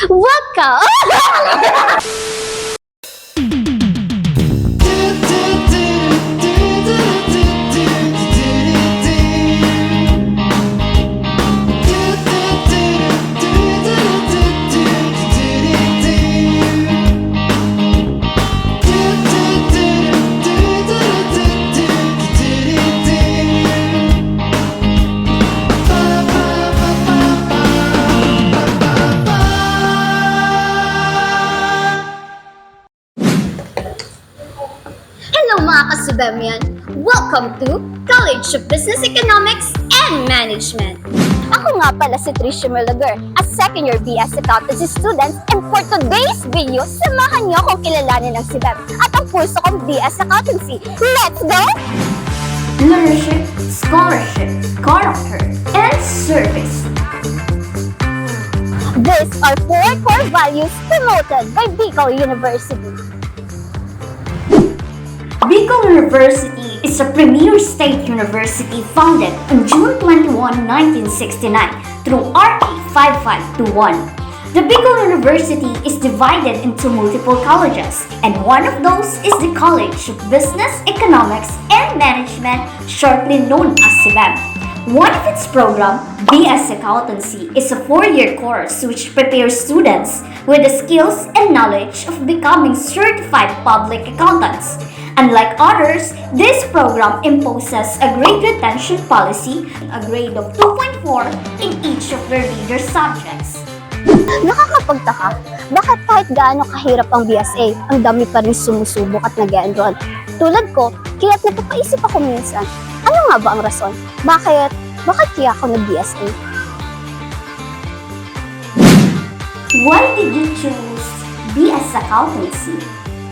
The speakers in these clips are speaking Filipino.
Welcome! Hello mga kasubemyan! Welcome to College of Business Economics and Management. Ako nga pala si Tricia Melaguer, a second-year BS Accountancy student, and for today's video, samahan niyo akong kilalanin ng si Bem at ang kurso kong BS Accountancy. Let's go! Leadership, scholarship, character, and service. These are 4 core values promoted by Bicol University. Bicol University is a premier state university founded on June 21, 1969 through RA 5521. The Bicol University is divided into multiple colleges, and one of those is the College of Business, Economics, and Management, shortly known as CBEM. One of its program, BS Accountancy, is a 4-year course which prepares students with the skills and knowledge of becoming certified public accountants. Unlike others, this program imposes a grade retention policy, a grade of 2.4 in each of their reader subjects. Nakakapagtaka, bakit kahit gaano kahirap ang BSA, ang dami pa rin sumusubok at nag-enroll? Tulad ko, kaya't napapaisip ako minsan, ano nga ba ang rason? Bakit kaya ako nag-BSA? Why did you choose BS Accountancy?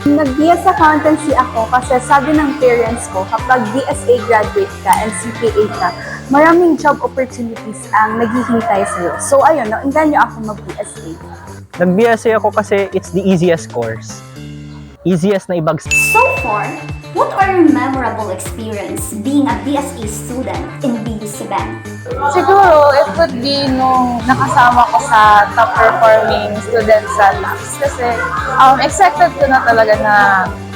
Nag-BS Accountancy ako kasi sabi ng parents ko, kapag BSA graduate ka and CPA ka, maraming job opportunities ang naghihintay sa'yo. So ayun, nainganyo ako mag-BSA. Nag-BSA ako kasi it's the easiest course. Easiest na ibagsak. So far, what are your memorable experience being a BSA student in BUCBAN? Siguro, it would be nung nakasama ko sa top-performing students sa labs. Kasi expected ko na talaga na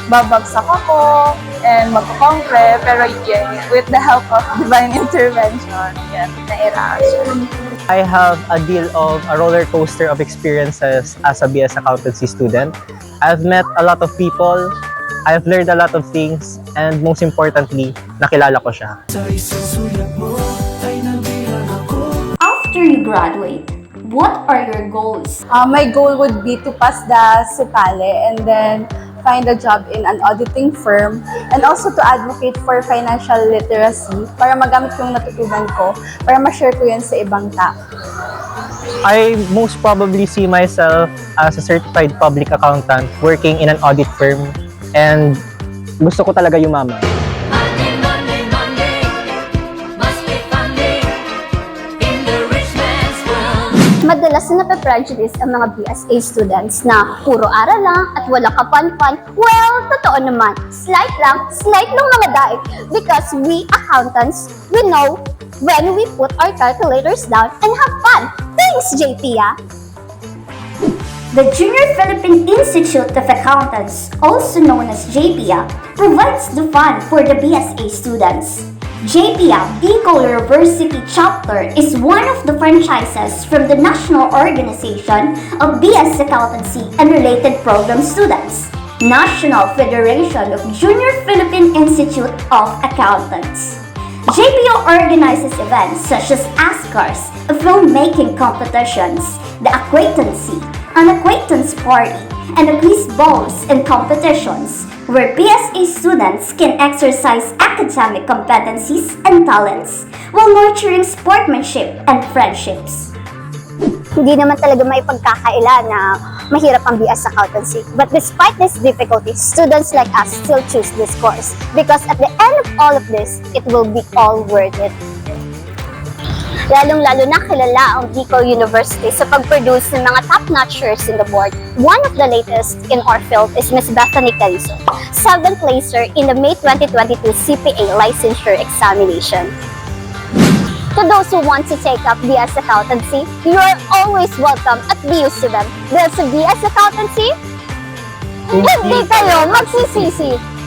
babagsak ako and magkukompre. Pero yun, with the help of divine intervention, yan, na-irasyon. I have a deal of a roller coaster of experiences as a BS Accountancy student. I've met a lot of people, I've learned a lot of things, and most importantly, nakilala ko siya. After you graduate, what are your goals? My goal would be to pass the Supale and then find a job in an auditing firm, and also to advocate for financial literacy para magamit yung natutunan ko, para ma-share ko yun sa ibang tao. I most probably see myself as a certified public accountant working in an audit firm, and gusto ko talaga yumaman. Madalas na nape-prejudice ang mga BSA students na puro aral lang at walang kapan-pan. Well, totoo naman. Slight lang mga daig. Because we accountants, we know when we put our calculators down and have fun. Thanks, JP, ah! The Junior Philippine Institute of Accountants, also known as JPA, provides the fund for the BSA students. JPA Bicol University Chapter is one of the franchises from the National Organization of BS Accountancy and Related Program Students, National Federation of Junior Philippine Institute of Accountants. JPO organizes events such as ASCARs, filmmaking competitions, the Accountancy, an acquaintance party, and the quiz balls and competitions, where BSA students can exercise academic competencies and talents while nurturing sportsmanship and friendships. Hindi naman talaga may pagkakaila na mahirap ang BS Accountancy. But despite these difficulties, students like us still choose this course because at the end of all of this, it will be all worth it. Lalong-lalo na kilala ang Bicol University sa pag-produce ng mga top-notchers in the board. One of the latest in our field is Ms. Bethany Carizo, 7th placer in the May 2022 CPA licensure examination. To those who want to take up BS Accountancy, you are always welcome at BU student. Dahil sa BS Accountancy, hindi kayo magsisisi.